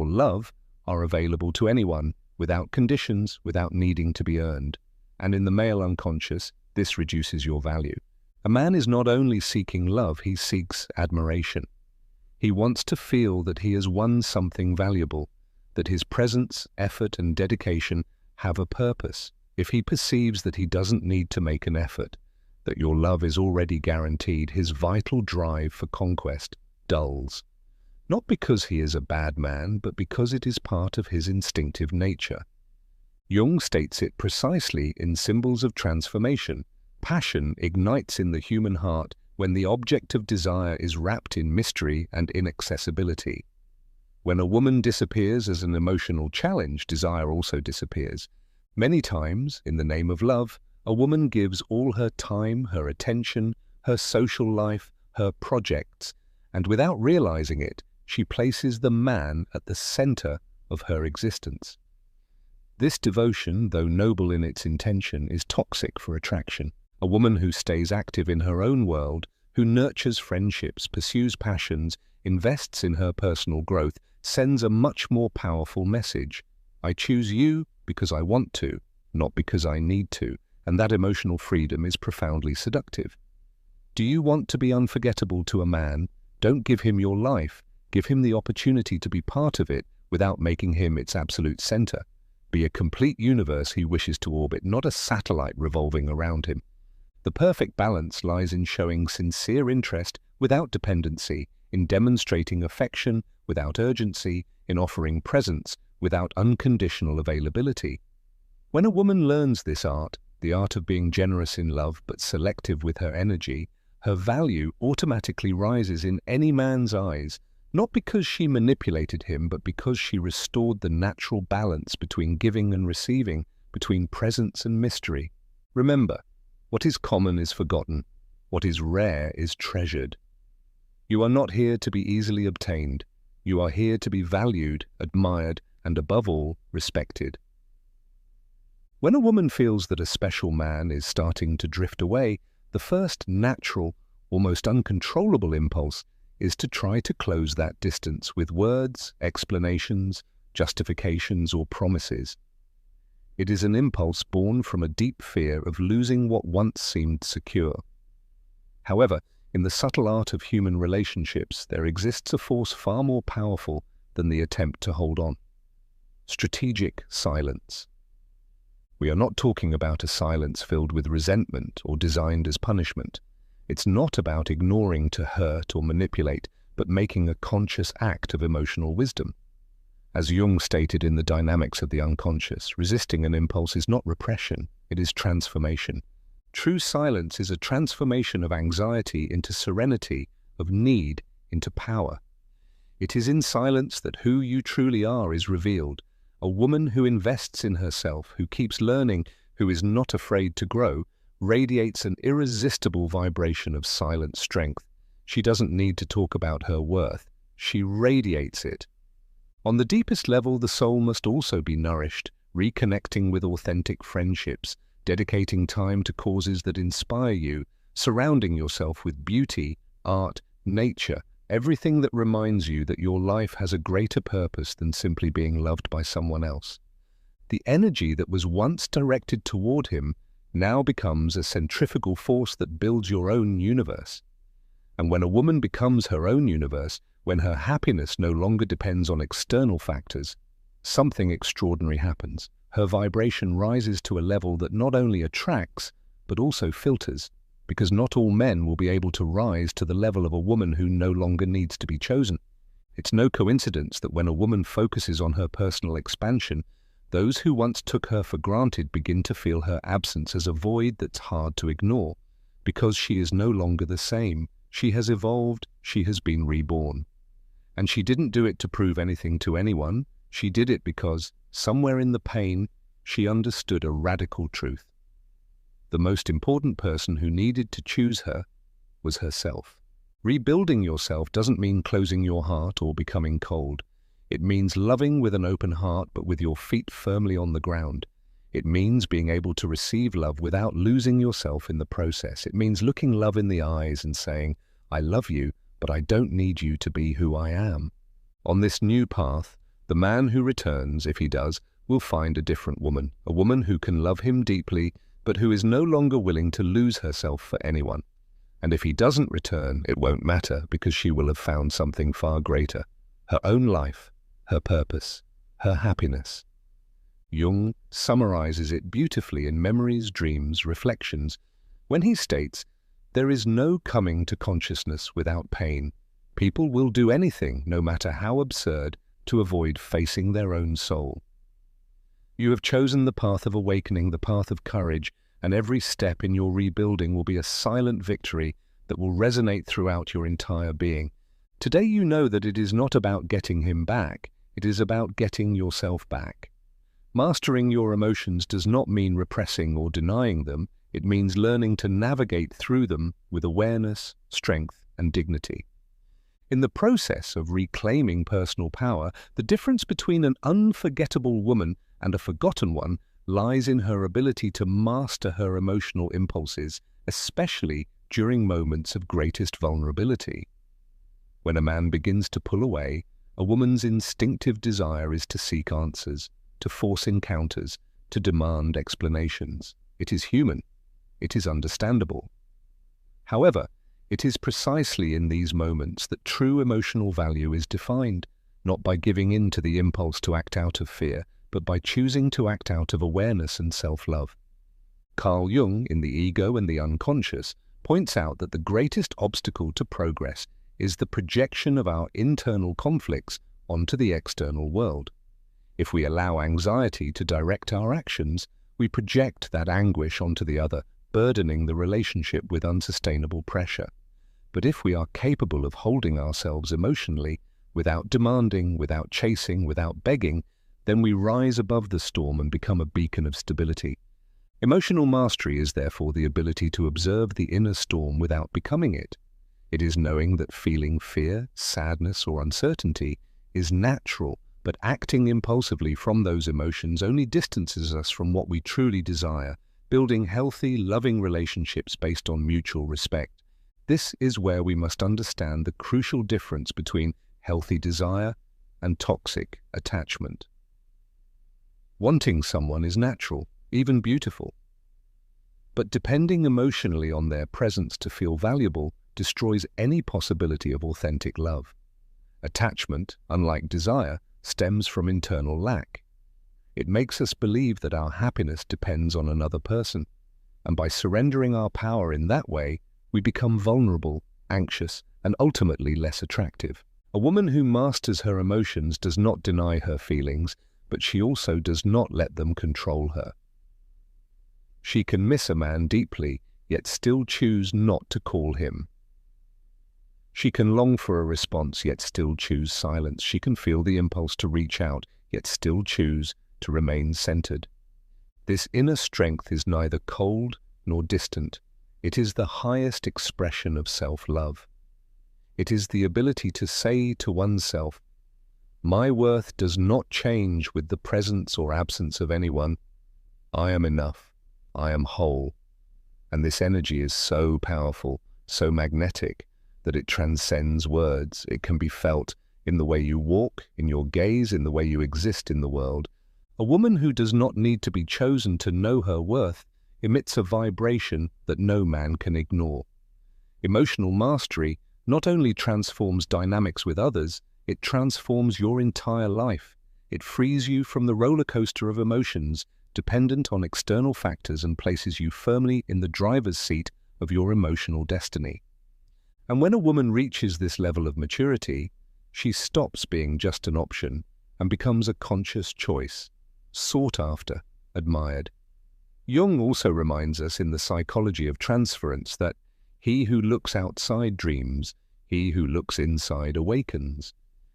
your love are available to anyone, without conditions, without needing to be earned. And in the male unconscious, this reduces your value. A man is not only seeking love, he seeks admiration. He wants to feel that he has won something valuable, that his presence, effort, and dedication have a purpose. If he perceives that he doesn't need to make an effort, that your love is already guaranteed, his vital drive for conquest dulls. Not because he is a bad man, but because it is part of his instinctive nature. Jung states it precisely in Symbols of Transformation. Passion ignites in the human heart when the object of desire is wrapped in mystery and inaccessibility. When a woman disappears as an emotional challenge, desire also disappears. Many times, in the name of love, a woman gives all her time, her attention, her social life, her projects, and without realizing it, she places the man at the center of her existence. This devotion, though noble in its intention, is toxic for attraction. A woman who stays active in her own world, who nurtures friendships, pursues passions, invests in her personal growth, sends a much more powerful message. I choose you because I want to, not because I need to, and that emotional freedom is profoundly seductive. Do you want to be unforgettable to a man? Don't give him your life. Give him the opportunity to be part of it without making him its absolute center. Be a complete universe he wishes to orbit, not a satellite revolving around him. The perfect balance lies in showing sincere interest without dependency, in demonstrating affection without urgency, in offering presence without unconditional availability. When a woman learns this art, the art of being generous in love but selective with her energy, her value automatically rises in any man's eyes, not because she manipulated him, but because she restored the natural balance between giving and receiving, between presence and mystery. Remember, what is common is forgotten. What is rare is treasured. You are not here to be easily obtained. You are here to be valued, admired, and above all, respected. When a woman feels that a special man is starting to drift away, the first natural, almost uncontrollable impulse is to try to close that distance with words, explanations, justifications, or promises. It is an impulse born from a deep fear of losing what once seemed secure. However, in the subtle art of human relationships, there exists a force far more powerful than the attempt to hold on. Strategic silence. We are not talking about a silence filled with resentment or designed as punishment. It's not about ignoring to hurt or manipulate, but making a conscious act of emotional wisdom. As Jung stated in The Dynamics of the Unconscious, resisting an impulse is not repression, it is transformation. True silence is a transformation of anxiety into serenity, of need into power. It is in silence that who you truly are is revealed. A woman who invests in herself, who keeps learning, who is not afraid to grow, radiates an irresistible vibration of silent strength. She doesn't need to talk about her worth. She radiates it. On the deepest level, the soul must also be nourished, reconnecting with authentic friendships, dedicating time to causes that inspire you, surrounding yourself with beauty, art, nature, everything that reminds you that your life has a greater purpose than simply being loved by someone else. The energy that was once directed toward him now becomes a centrifugal force that builds your own universe. And when a woman becomes her own universe, when her happiness no longer depends on external factors, something extraordinary happens. Her vibration rises to a level that not only attracts, but also filters, because not all men will be able to rise to the level of a woman who no longer needs to be chosen. It's no coincidence that when a woman focuses on her personal expansion, those who once took her for granted begin to feel her absence as a void that's hard to ignore, because she is no longer the same. She has evolved, she has been reborn. And she didn't do it to prove anything to anyone. She did it because, somewhere in the pain, she understood a radical truth. The most important person who needed to choose her was herself. Rebuilding yourself doesn't mean closing your heart or becoming cold. It means loving with an open heart but with your feet firmly on the ground. It means being able to receive love without losing yourself in the process. It means looking love in the eyes and saying, I love you, but I don't need you to be who I am. On this new path, The man who returns, if he does, will find a different woman, a woman who can love him deeply, but who is no longer willing to lose herself for anyone. And if he doesn't return, it won't matter, because she will have found something far greater: her own life, her purpose, her happiness. Jung summarizes it beautifully in Memories, Dreams, Reflections, when he states, "There is no coming to consciousness without pain. People will do anything, no matter how absurd, to avoid facing their own soul." You have chosen the path of awakening, the path of courage, and every step in your rebuilding will be a silent victory that will resonate throughout your entire being. Today you know that it is not about getting him back, it is about getting yourself back. Mastering your emotions does not mean repressing or denying them, it means learning to navigate through them with awareness, strength, and dignity. In the process of reclaiming personal power, the difference between an unforgettable woman and a forgotten one lies in her ability to master her emotional impulses, especially during moments of greatest vulnerability. When a man begins to pull away, a woman's instinctive desire is to seek answers, to force encounters, to demand explanations. It is human. It is understandable. However, it is precisely in these moments that true emotional value is defined, not by giving in to the impulse to act out of fear, but by choosing to act out of awareness and self-love. Carl Jung, in The Ego and the Unconscious, points out that the greatest obstacle to progress is the projection of our internal conflicts onto the external world. If we allow anxiety to direct our actions, we project that anguish onto the other, burdening the relationship with unsustainable pressure. But if we are capable of holding ourselves emotionally, without demanding, without chasing, without begging, then we rise above the storm and become a beacon of stability. Emotional mastery is therefore the ability to observe the inner storm without becoming it. It is knowing that feeling fear, sadness, or uncertainty is natural, but acting impulsively from those emotions only distances us from what we truly desire, building healthy, loving relationships based on mutual respect. This is where we must understand the crucial difference between healthy desire and toxic attachment. Wanting someone is natural, even beautiful. But depending emotionally on their presence to feel valuable destroys any possibility of authentic love. Attachment, unlike desire, stems from internal lack. It makes us believe that our happiness depends on another person, and by surrendering our power in that way, we become vulnerable, anxious, and ultimately less attractive. A woman who masters her emotions does not deny her feelings, but she also does not let them control her. She can miss a man deeply, yet still choose not to call him. She can long for a response, yet still choose silence. She can feel the impulse to reach out, yet still choose to remain centered. This inner strength is neither cold nor distant. It is the highest expression of self-love. It is the ability to say to oneself, "My worth does not change with the presence or absence of anyone. I am enough. I am whole." And this energy is so powerful, so magnetic, that it transcends words. It can be felt in the way you walk, in your gaze, in the way you exist in the world. A woman who does not need to be chosen to know her worth emits a vibration that no man can ignore. Emotional mastery not only transforms dynamics with others, it transforms your entire life. It frees you from the roller coaster of emotions dependent on external factors and places you firmly in the driver's seat of your emotional destiny. And when a woman reaches this level of maturity, she stops being just an option and becomes a conscious choice, sought after, admired. Jung also reminds us in The Psychology of Transference that he who looks outside dreams, he who looks inside awakens.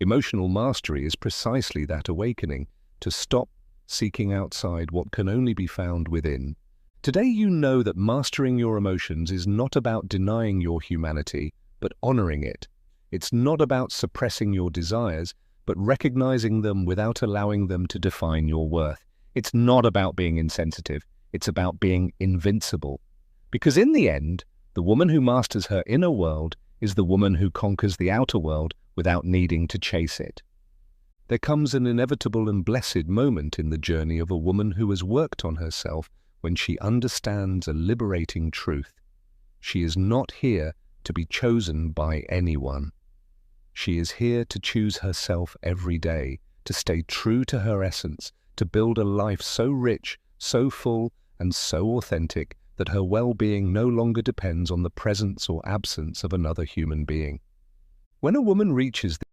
Emotional mastery is precisely that awakening, to stop seeking outside what can only be found within. Today you know that mastering your emotions is not about denying your humanity, but honoring it. It's not about suppressing your desires, but recognizing them without allowing them to define your worth. It's not about being insensitive. It's about being invincible. Because in the end, the woman who masters her inner world is the woman who conquers the outer world without needing to chase it. There comes an inevitable and blessed moment in the journey of a woman who has worked on herself when she understands a liberating truth. She is not here to be chosen by anyone. She is here to choose herself every day, to stay true to her essence, to build a life so rich, so full, and so authentic that her well-being no longer depends on the presence or absence of another human being. When a woman reaches